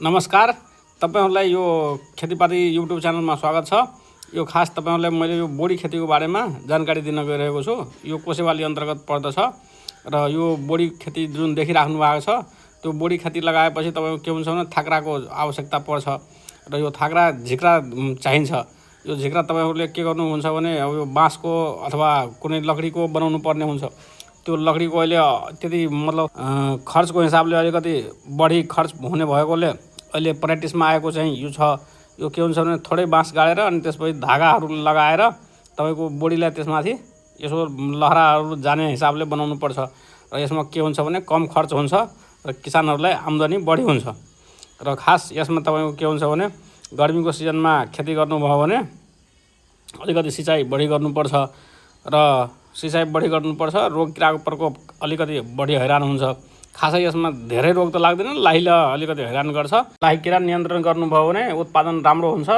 नमस्कार, तपाईहरुलाई यो खेतीपाती युट्युब च्यानलमा स्वागत छ। यो खास तपाईहरुलाई मैले यो बोडी खेतीको बारेमा जानकारी दिन गइरहेको छु। यो कोसेवाली अन्तर्गत पर्दछ र यो बोडी खेती जुन देखिराख्नु भएको छ, त्यो बोडी खेती लगाएपछि तपाईको के हुन्छ भने थाक्राको आवश्यकता पर्छ र यो थाक्रा झिक्रा चाहिन्छ। यो झिक्रा तपाईहरुले के गर्नुहुन्छ भने अब यो बाँसको अथवा कुनै लकडीको बनाउनु पर्ने हुन्छ। त्यो लकडीको अहिले त्यति मतलब खर्चको हिसाबले अलिकति बढी खर्च हुने भएकोले अहिले प्र्याक्टिसमा आएको चाहिँ यो छ। यो के हुन्छ भने थोरै बाँस गाडेर अनि त्यसपछि धागाहरू लगाएर तपाईको बोडीलाई त्यसमाथि यसो लहराहरू जाने हिसाबले बनाउनु पर्छ र यसमा के हुन्छ भने कम खर्च हुन्छ र किसानहरूलाई आम्दानी बढी हुन्छ। र खास यसमा तपाईको के हुन्छ भने गर्मीको सिजनमा खेती गर्नुभयो भने अलिकति सिँचाइ बढी गर्नुपर्छ र सिँचाइ बढी गर्नुपर्छ। रोग किराको प्रकोप अलिकति बढी हैरान हुन्छ। खासै यसमा धेरै रोग त लाग्दैन, लाहीले अलिकति हैरान गर्छ। लाही किरा नियन्त्रण गर्नुभयो भने उत्पादन राम्रो हुन्छ